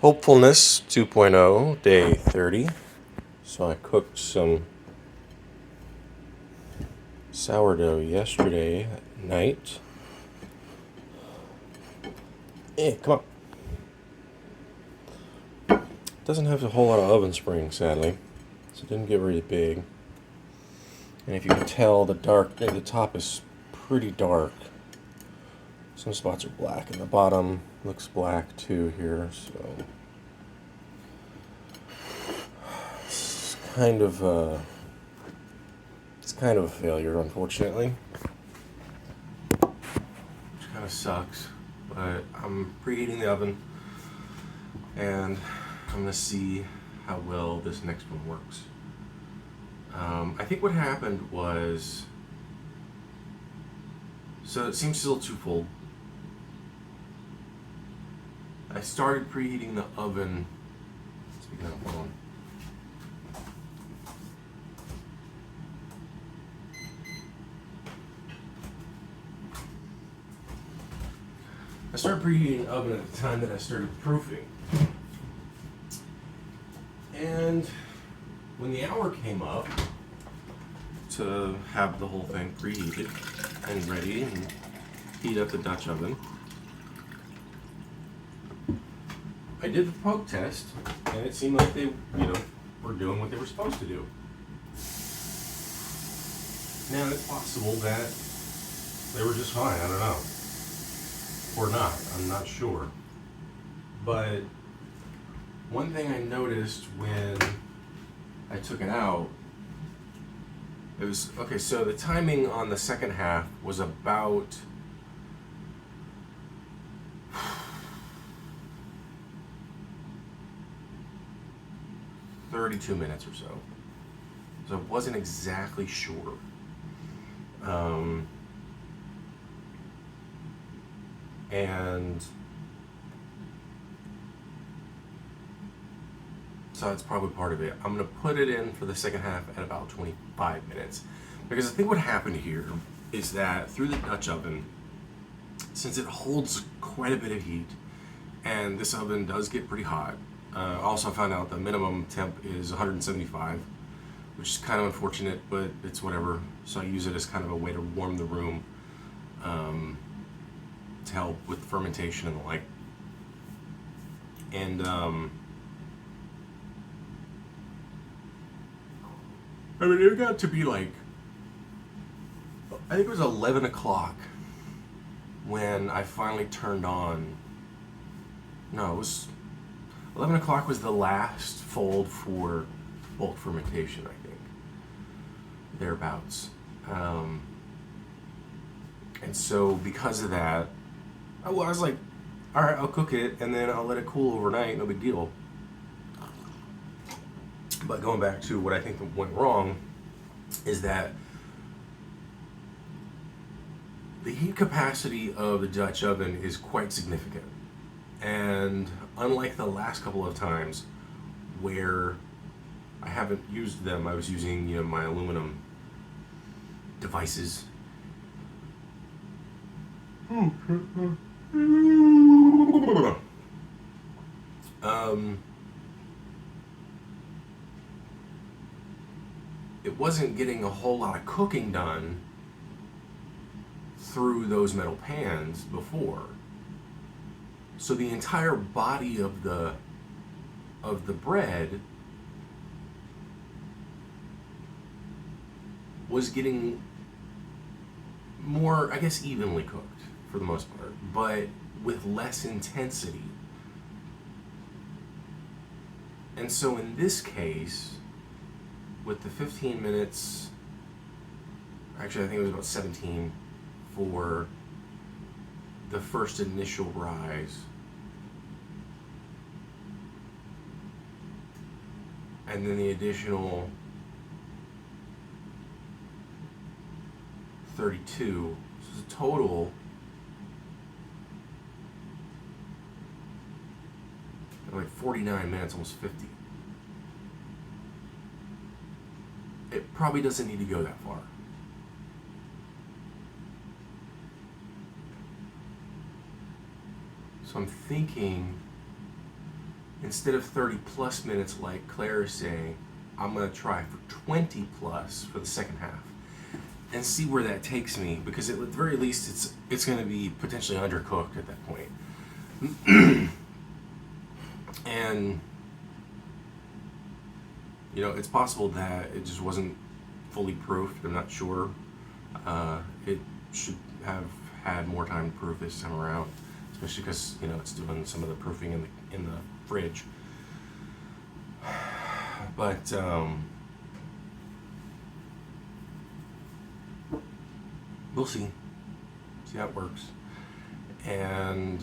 Hopefulness 2.0, day 30. So I cooked some sourdough yesterday night. Come on. Doesn't have a whole lot of oven spring, sadly, so it didn't get very big. And if you can tell, the top is pretty dark. Some spots are black, and the bottom looks black too here. So it's kind of a failure, unfortunately. Which kind of sucks. But I'm preheating the oven, and I'm gonna see how well this next one works. I think what happened was, so it seems still twofold. I started preheating the oven. Speaking of the phone. I started preheating the oven at the time that I started proofing. And when the hour came up to have the whole thing preheated and ready and heat up the Dutch oven, I did the poke test, and it seemed like they, were doing what they were supposed to do. Now, it's possible that they were just fine, I don't know. Or not, I'm not sure. But one thing I noticed when I took it out, it was, okay, so the timing on the second half was about 32 minutes or so. So I wasn't exactly sure. And so that's probably part of it. I'm going to put it in for the second half at about 25 minutes. Because I think what happened here is that through the Dutch oven, since it holds quite a bit of heat, and this oven does get pretty hot, also I found out the minimum temp is 175, which is kind of unfortunate, but it's whatever. So I use it as kind of a way to warm the room, to help with fermentation and the like. And I mean, it got to be like, I think it was 11 o'clock when I finally turned on. No, it was 11 o'clock was the last fold for bulk fermentation, I think. Thereabouts. And so because of that, I was like, all right, I'll cook it and then I'll let it cool overnight, no big deal. But going back to what I think went wrong is that the heat capacity of the Dutch oven is quite significant. And unlike the last couple of times where I haven't used them, I was using my aluminum devices. It wasn't getting a whole lot of cooking done through those metal pans before. So the entire body of the bread was getting more, I guess, evenly cooked for the most part, but with less intensity. And so in this case, with the 15 minutes, actually I think it was about 17 for the first initial rise, and then the additional 32, so it's a total of like 49 minutes, almost 50. It probably doesn't need to go that far. So I'm thinking instead of 30 plus minutes like Claire is saying, I'm going to try for 20 plus for the second half and see where that takes me, because at the very least it's going to be potentially undercooked at that point. And you know, it's possible that it just wasn't fully proofed. I'm not sure. It should have had more time to proof this time around, especially because, you know, it's doing some of the proofing in the fridge. But we'll see how it works. And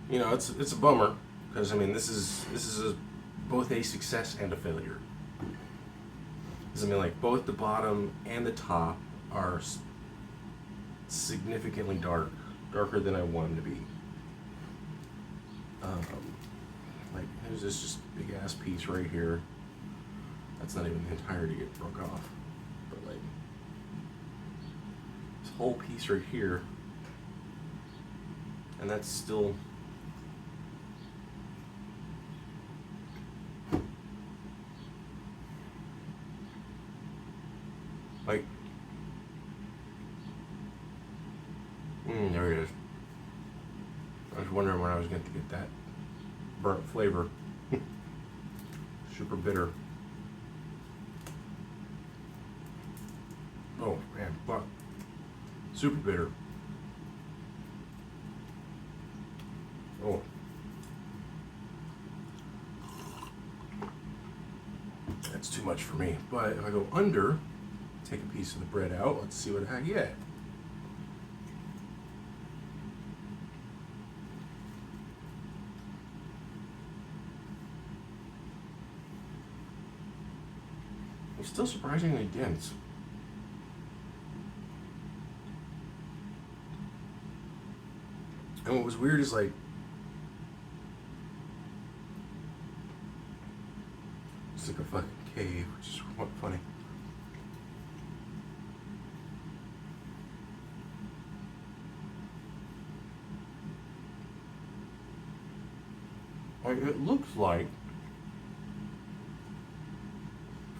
you know, it's a bummer, because I mean, this is both a success and a failure. Because I mean, like, both the bottom and the top are significantly darker than I want them to be. Like, there's this just big ass piece right here. That's not even the entirety, it broke off. But like, this whole piece right here, and that's still like, there it is. I was wondering when I was going to get that burnt flavor. Super bitter. Oh man, fuck. Super bitter. Oh. That's too much for me. But if I go under, take a piece of the bread out, let's see what I get. It's still surprisingly dense. And what was weird is, like, it's like a fucking cave, which is funny. Like, it looks like,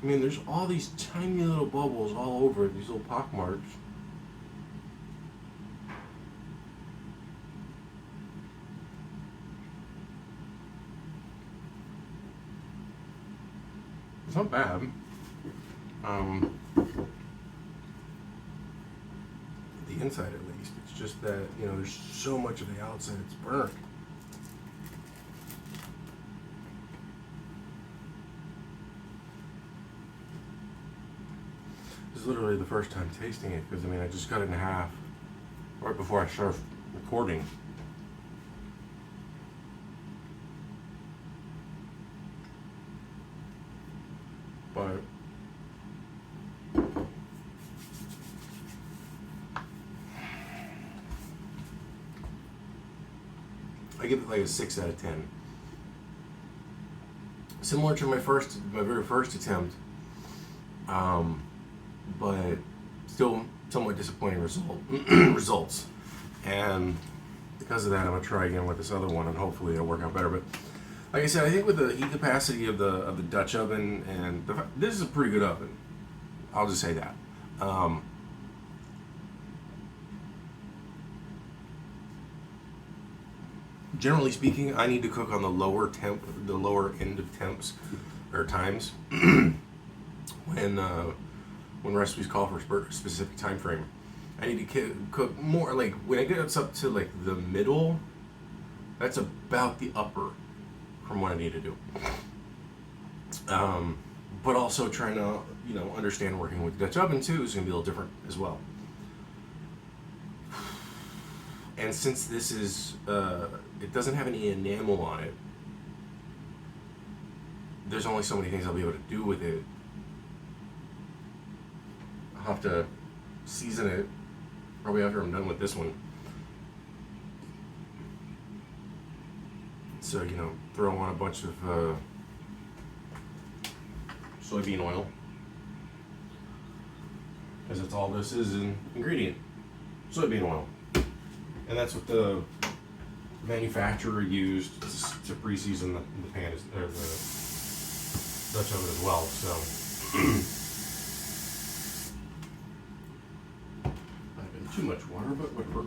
I mean, there's all these tiny little bubbles all over it, these little pock marks. It's not bad. The inside, at least. It's just that, you know, there's so much of the outside it's burnt. This is literally the first time tasting it, because I mean, I just cut it in half right before I started recording. But I give it like a 6 out of 10. Similar to my very first attempt, but still somewhat disappointing results. And because of that, I'm gonna try again with this other one, and hopefully it'll work out better. But like I said, I think with the heat capacity of the Dutch oven, and this is a pretty good oven. I'll just say that. Generally speaking, I need to cook on the lower end of temps or times when recipes call for a specific time frame. I need to cook more. Like, when it gets up to like the middle, that's about the upper from what I need to do. But also trying to, you know, understand working with the Dutch oven too is going to be a little different as well. And since this is, it doesn't have any enamel on it, there's only so many things I'll be able to do with it. I'll have to season it probably after I'm done with this one. So, you know, throw on a bunch of soybean oil, because that's all this is an ingredient, soybean oil. And that's what the manufacturer used to pre-season the pan or the Dutch oven as well. So might have been too much water, but whatever.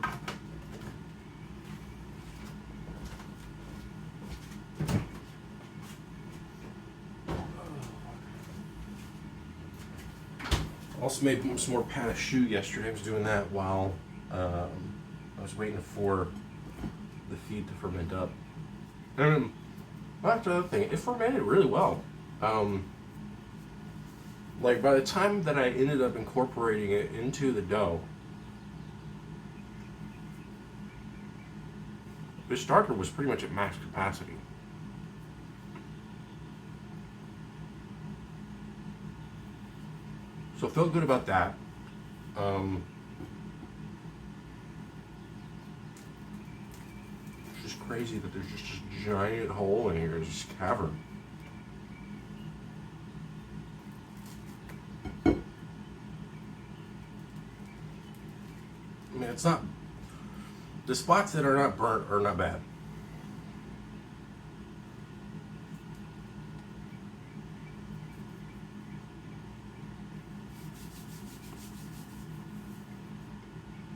Also made some more pat choux yesterday. I was doing that while I was waiting for the feed to ferment up. And that's the other thing, it fermented really well. Like by the time that I ended up incorporating it into the dough, the starter was pretty much at max capacity. So felt good about that. It's just crazy that there's just this giant hole in here, this cavern. I mean, it's not, the spots that are not burnt are not bad.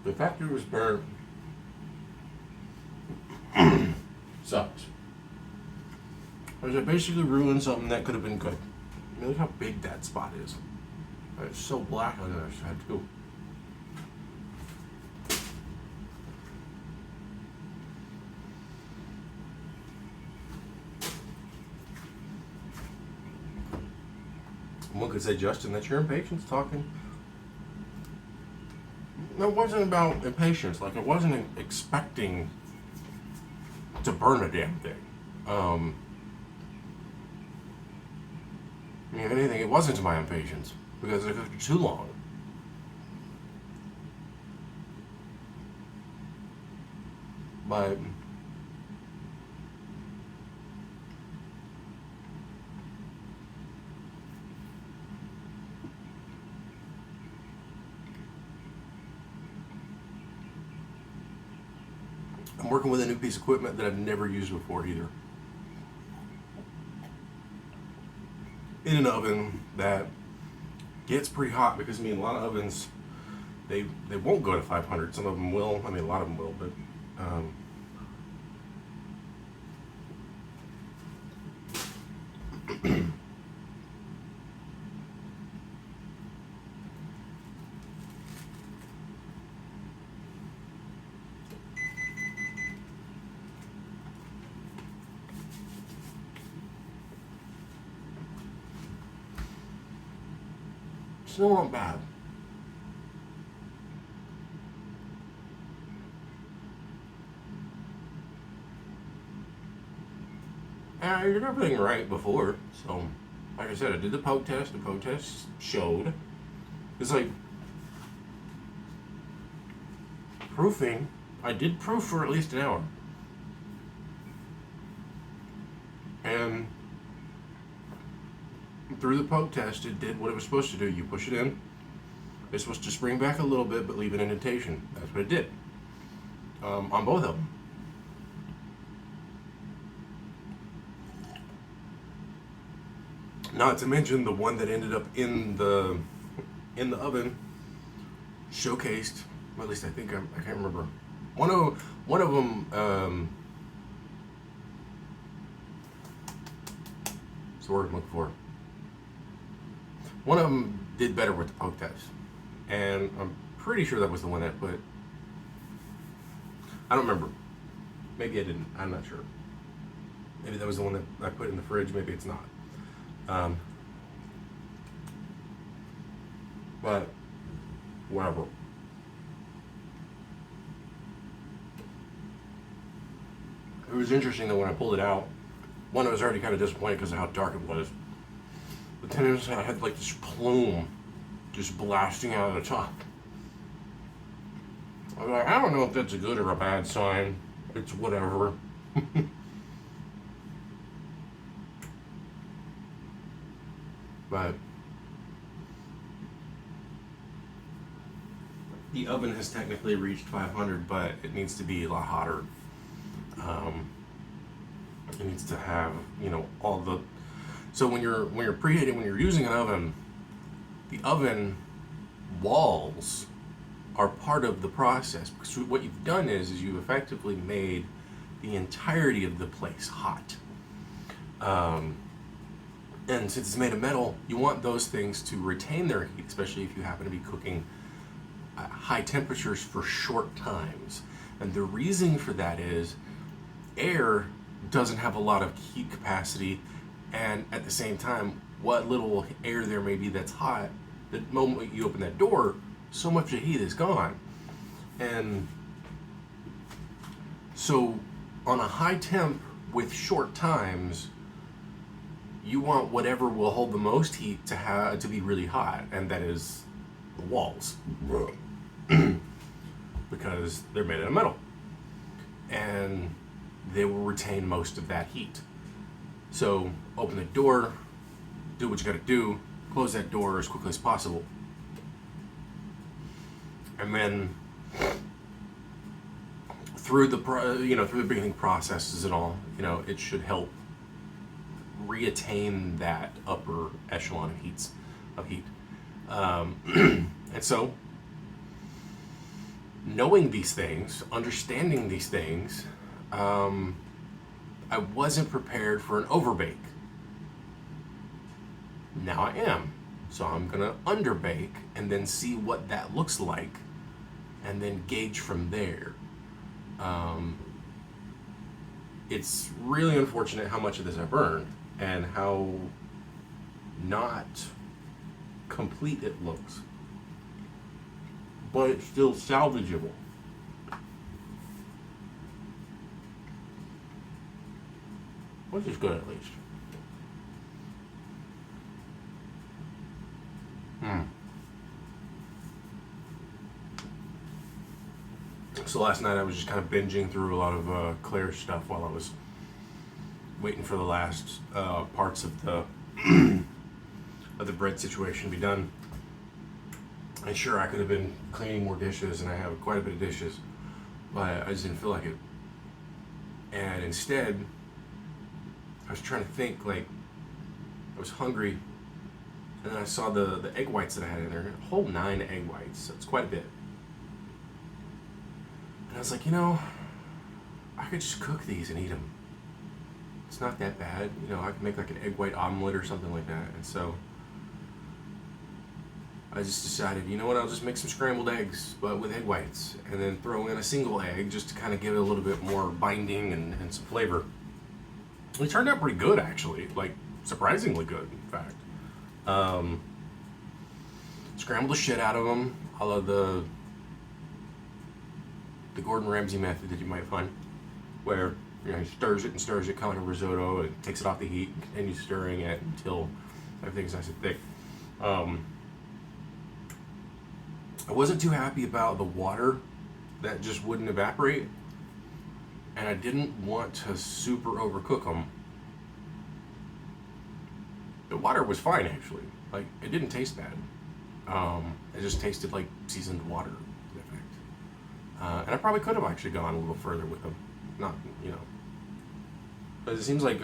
The fact that it was burnt sucks. Because it basically ruined something that could have been good. I mean, look how big that spot is. It's so black on the other side too. One could say, Justin, that's your impatience talking. It wasn't about impatience. Like, I wasn't expecting to burn a damn thing. I mean, if anything, it wasn't my impatience because it took too long. But I'm working with a new piece of equipment that I've never used before either. In an oven that gets pretty hot, because I mean, a lot of ovens, they won't go to 500. Some of them will. I mean, a lot of them will, but still not bad. I did everything right before, so like I said, I did the poke test. The poke test showed. It's like proofing. I did proof for at least an hour, and through the poke test, it did what it was supposed to do. You push it in. It's supposed to spring back a little bit, but leave an indentation. That's what it did on both of them. Not to mention the one that ended up in the oven showcased. Well, at least I think I can't remember. One of them. What's the word I'm looking for? One of them did better with the poke test, and I'm pretty sure that was the one that I put. I don't remember. Maybe I didn't. I'm not sure. Maybe that was the one that I put in the fridge. Maybe it's not. But whatever. It was interesting that when I pulled it out, one, I was already kind of disappointed because of how dark it was. But then I had like this plume just blasting out of the top. I was like, I don't know if that's a good or a bad sign. It's whatever. But the oven has technically reached 500, but it needs to be a lot hotter. It needs to have, all the. So when you're preheating, when you're using an oven, the oven walls are part of the process, because what you've done is you've effectively made the entirety of the place hot. And since it's made of metal, you want those things to retain their heat, especially if you happen to be cooking at high temperatures for short times. And the reason for that is air doesn't have a lot of heat capacity, and at the same time, what little air there may be that's hot, the moment you open that door, so much of the heat is gone. And so on a high temp with short times, you want whatever will hold the most heat to be really hot, and that is the walls, because they're made out of metal, and they will retain most of that heat. So open the door, do what you got to do, close that door as quickly as possible, and then through the beginning processes and all, it should help reattain that upper echelon of heat. And so, knowing these things, understanding these things, I wasn't prepared for an overbake. Now I am. So I'm gonna underbake and then see what that looks like, and then gauge from there. It's really unfortunate how much of this I burned, and how not complete it looks, but it's still salvageable. Which is good, at least. So last night I was just kind of binging through a lot of Claire's stuff while I was waiting for the last parts of the of the bread situation to be done. And sure, I could have been cleaning more dishes, and I have quite a bit of dishes, but I just didn't feel like it. And instead, I was trying to think, like, I was hungry, and then I saw the egg whites that I had in there, a whole 9 egg whites, so it's quite a bit. And I was like, I could just cook these and eat them. It's not that bad, I could make like an egg white omelet or something like that. And so I just decided, I'll just make some scrambled eggs, but with egg whites, and then throw in a single egg just to kind of give it a little bit more binding and some flavor. It turned out pretty good, actually, like surprisingly good, in fact. Scrambled the shit out of them, a la the Gordon Ramsay method that you might find, where he stirs it, kind of like a risotto, and takes it off the heat, and continues stirring it until everything's nice and thick. I wasn't too happy about the water that just wouldn't evaporate, and I didn't want to super overcook them. The water was fine, actually. Like, it didn't taste bad. It just tasted like seasoned water, in effect. And I probably could have actually gone a little further with them. Not, But it seems like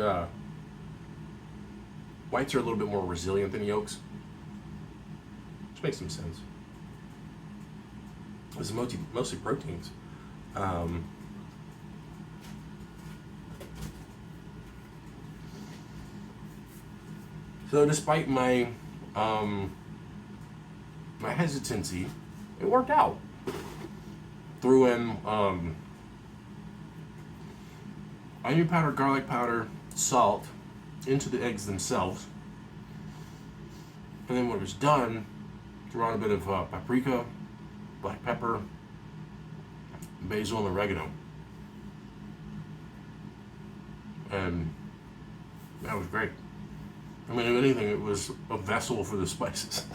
whites are a little bit more resilient than yolks, which makes some sense. It's mostly proteins. So despite my my hesitancy, it worked out. Threw in onion powder, garlic powder, salt into the eggs themselves, and then when it was done, threw on a bit of paprika, black pepper, basil, and oregano, and that was great. I mean, if anything, it was a vessel for the spices.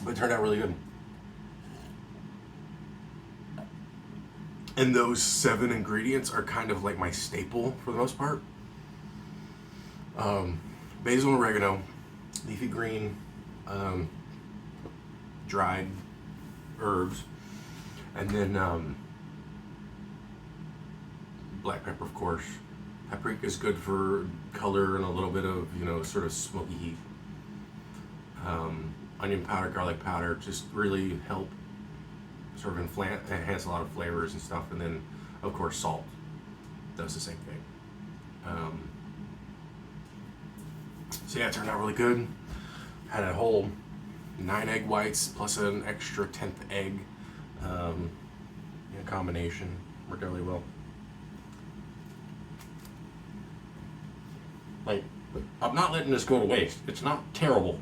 But it turned out really good. And those 7 ingredients are kind of like my staple for the most part. Basil and oregano, leafy green, dried herbs, And then black pepper, of course. Paprika is good for color and a little bit of, sort of smoky heat. Onion powder, garlic powder, just really help sort of enhance a lot of flavors and stuff. And then, of course, salt does the same thing. So yeah, it turned out really good. Had a whole 9 egg whites plus an extra 10th egg combination. Worked out really well. Like, I'm not letting this go to waste. It's not terrible.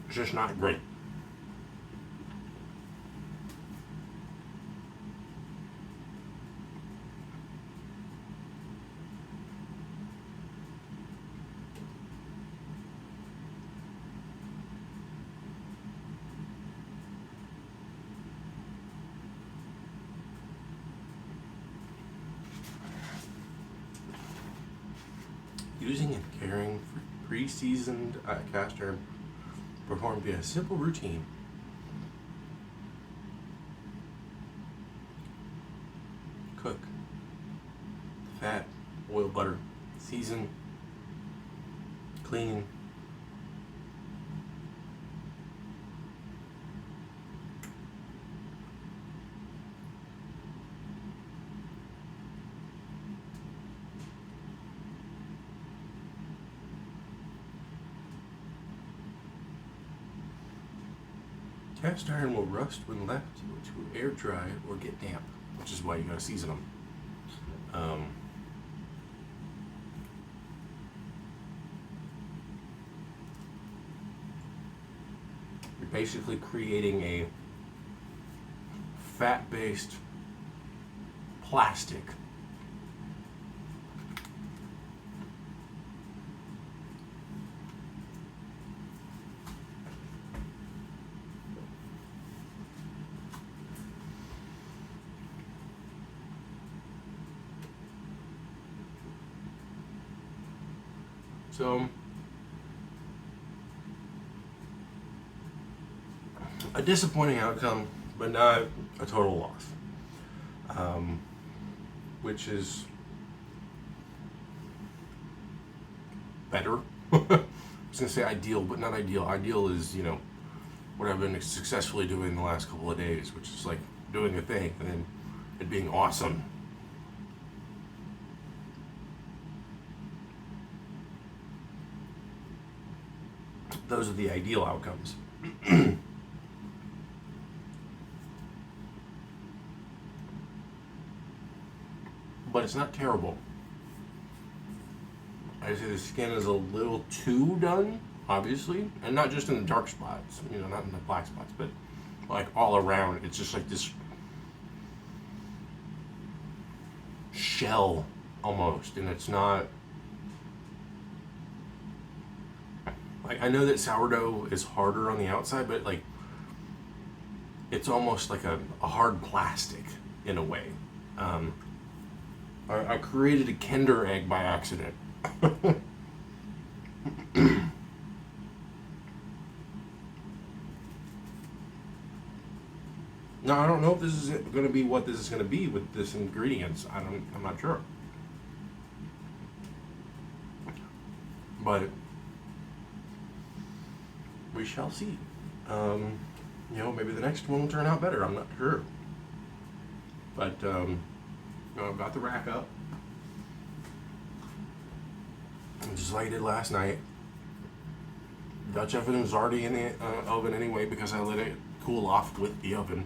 It's just not great. Using and caring for pre-seasoned cast iron performed via a simple routine. Cook, fat, oil, butter, season, clean. Cast iron will rust when left to air dry or get damp, which is why you gotta season them. You're basically creating a fat-based plastic So, a disappointing outcome, but not a total loss. Which is better. I was going to say ideal, but not ideal. Ideal is, what I've been successfully doing the last couple of days, which is like doing a thing and then it being awesome. Those are the ideal outcomes. But it's not terrible. I say the skin is a little too done, obviously, and not just in the dark spots, not in the black spots, but like all around. It's just like this shell almost, and it's not. Like, I know that sourdough is harder on the outside, but like it's almost like a hard plastic in a way. I created a Kinder egg by accident. Now, I don't know if this is going to be what this is going to be with this ingredients. I'm not sure. But we shall see. Maybe the next one will turn out better. I'm not sure. But, I've got the rack up. Just like I did last night. Dutch oven was already in the oven anyway because I let it cool off with the oven.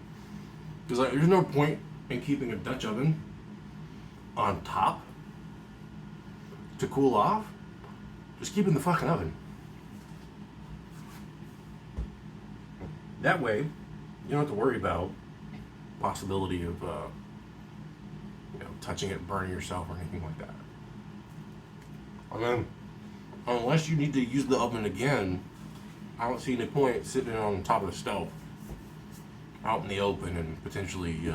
Because there's no point in keeping a Dutch oven on top to cool off. Just keep it in the fucking oven. That way, you don't have to worry about possibility of touching it, burning yourself, or anything like that. And then, unless you need to use the oven again, I don't see any point sitting on top of the stove out in the open and potentially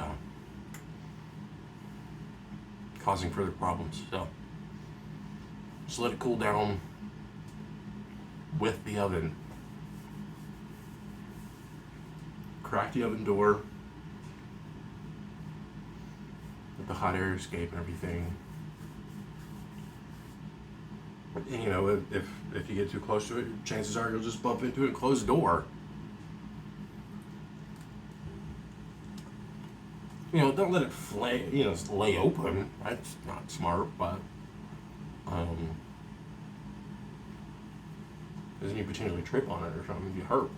causing further problems. So just let it cool down with the oven. Crack the oven door, the hot air escape and everything. And, you know, if you get too close to it, chances are you'll just bump into it and close the door. You know, don't let it lay open. That's not smart, but then you potentially trip on it or something, you hurt.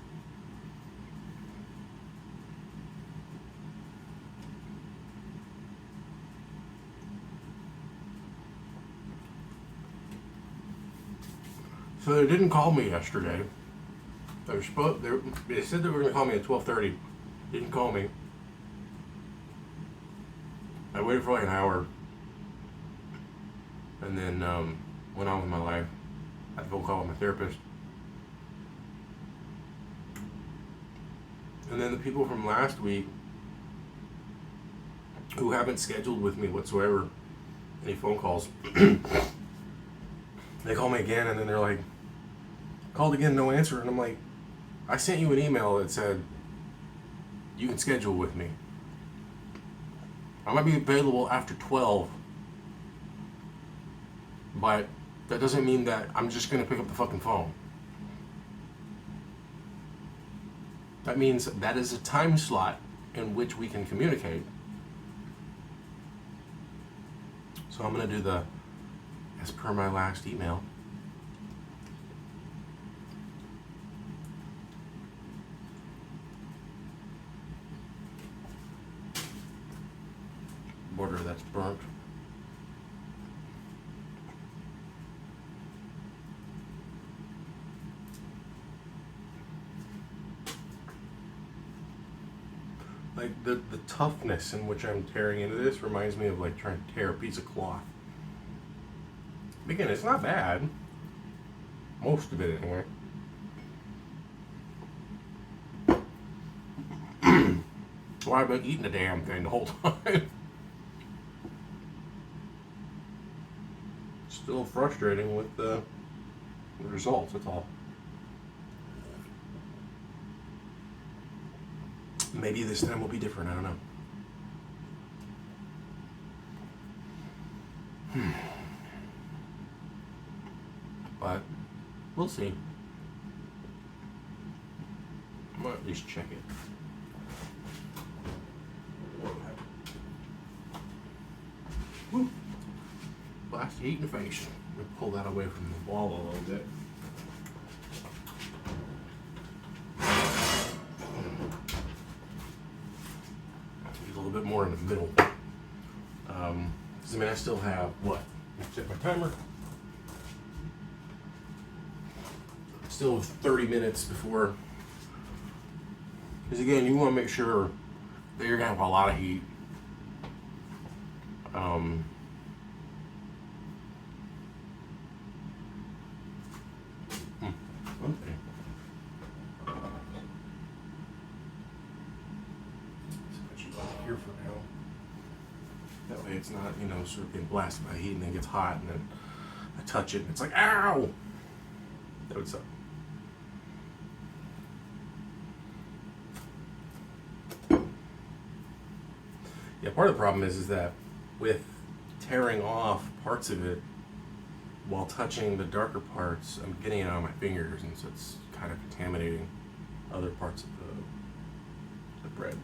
So they didn't call me yesterday. They said they were going to call me at 12:30. Didn't call me. I waited for like an hour, and then went on with my life. I had a phone call with my therapist. And then the people from last week who haven't scheduled with me whatsoever any phone calls, they call me again, and then they're like, called again, no answer. And I'm like, I sent you an email that said you can schedule with me. I might be available after 12, but that doesn't mean that I'm just going to pick up the fucking phone. That means that is a time slot in which we can communicate. So I'm going to do the, as per my last email, border that's burnt. Like the toughness in which I'm tearing into this reminds me of like trying to tear a piece of cloth. Again, it's not bad. Most of it anyway. Why I've been eating the damn thing the whole time. Still frustrating with the results, that's all. Maybe this time will be different, I don't know. But we'll see. I'm gonna at least check it. Woo. Blast heat in the face. I'm gonna pull that away from the wall a little bit. A little bit more in the middle. Because I mean, I still have what? Set my timer. Still 30 minutes before. Because again, you want to make sure that you're gonna have a lot of heat. Okay. Here for now. That way it's not, you know, sort of being blasted by heat and then gets hot and then I touch it and it's like, ow! That would suck. Yeah, part of the problem is that with tearing off parts of it while touching the darker parts, I'm getting it on my fingers and so it's kind of contaminating other parts of the bread.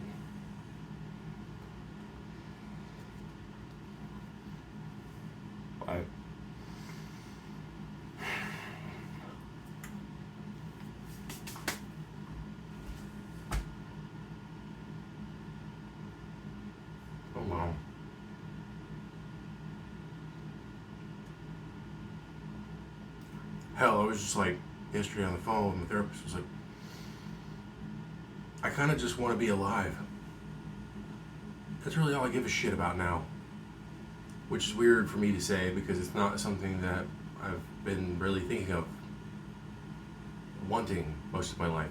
But oh wow. Hell, I was just like yesterday on the phone, my therapist was like, I kind of just want to be alive. That's really all I give a shit about now. Which is weird for me to say because it's not something that I've been really thinking of wanting most of my life.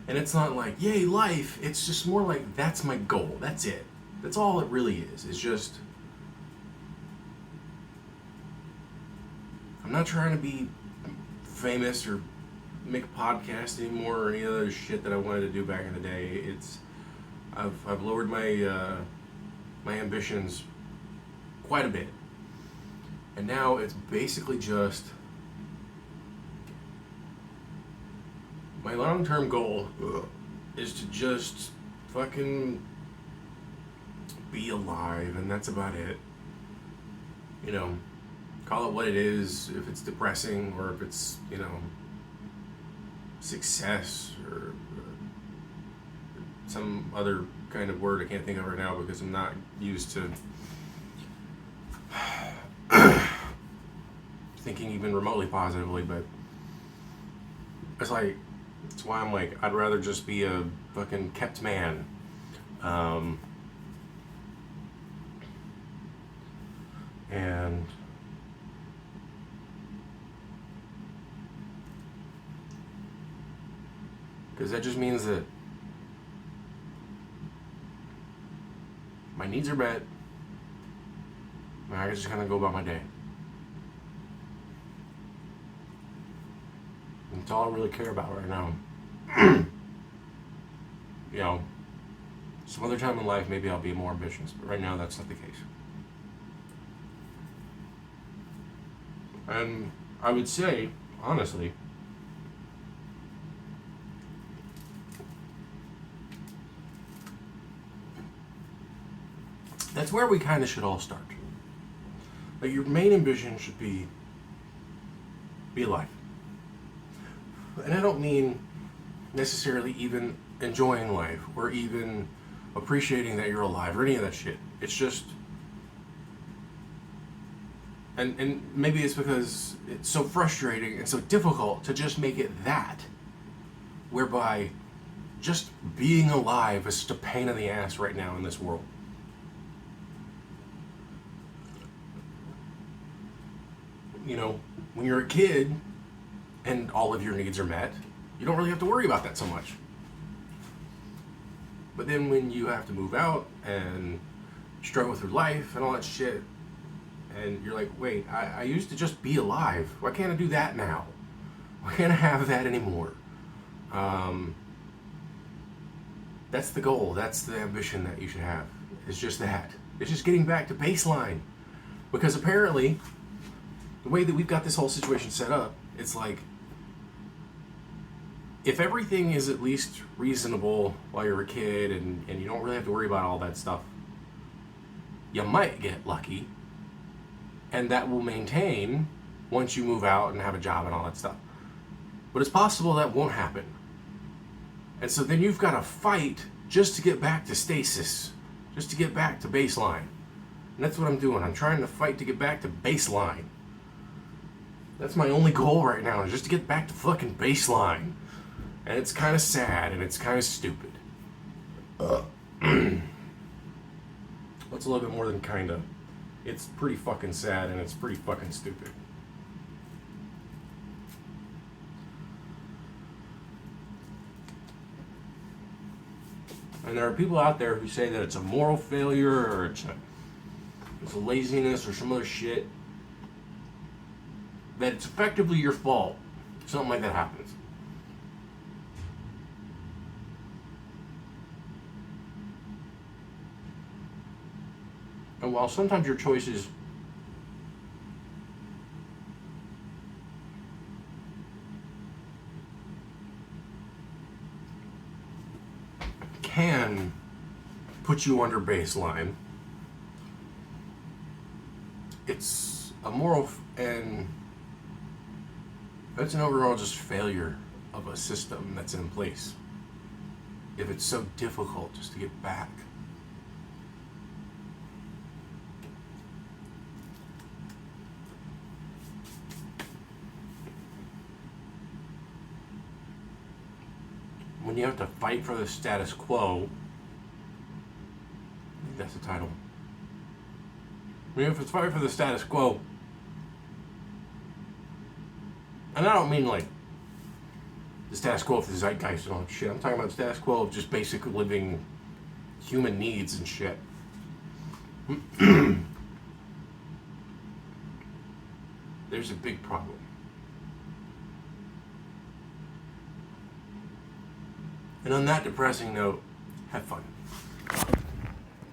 And it's not like, yay, life. It's just more like, that's my goal. That's it. That's all it really is. It's just, I'm not trying to be famous or make a podcast anymore or any other shit that I wanted to do back in the day. It's, I've lowered my my ambitions quite a bit. And now it's basically just my long-term goal is to just fucking be alive, and that's about it. You know, call it what it is, if it's depressing or if it's, you know, success or some other kind of word I can't think of right now because I'm not used to thinking even remotely positively, but it's like, it's why I'm like, I'd rather just be a fucking kept man. And because that just means that my needs are met, and I just kind of go about my day. That's all I really care about right now. You know, some other time in life maybe I'll be more ambitious, but right now that's not the case. And I would say, honestly, that's where we kind of should all start. Like, your main ambition should be alive. And I don't mean necessarily even enjoying life or even appreciating that you're alive or any of that shit. It's just, and maybe it's because it's so frustrating and so difficult to just make it that, whereby just being alive is just a pain in the ass right now in this world. You know, when you're a kid and all of your needs are met, you don't really have to worry about that so much. But then when you have to move out and struggle through life and all that shit, and you're like, wait, I used to just be alive. Why can't I do that now? Why can't I have that anymore? That's the goal. That's the ambition that you should have. It's just that. It's just getting back to baseline. Because apparently, the way that we've got this whole situation set up, it's like, if everything is at least reasonable while you're a kid and you don't really have to worry about all that stuff, you might get lucky, and that will maintain once you move out and have a job and all that stuff. But it's possible that won't happen. And so then you've got to fight just to get back to stasis, just to get back to baseline. And that's what I'm doing. I'm trying to fight to get back to baseline. That's my only goal right now, is just to get back to fucking baseline. And it's kind of sad, and it's kind of stupid. What's a little bit more than kinda? It's pretty fucking sad, and it's pretty fucking stupid. And there are people out there who say that it's a moral failure, or it's a laziness, or some other shit. That it's effectively your fault if something like that happens. And while sometimes your choices can put you under baseline, it's a moral and that's an overall just failure of a system that's in place. If it's so difficult just to get back. When you have to fight for the status quo, I think that's the title. When you have to fight for the status quo, and I don't mean like the status quo of the zeitgeist and all that shit. I'm talking about the status quo of just basic living human needs and shit. There's a big problem. And on that depressing note, have fun.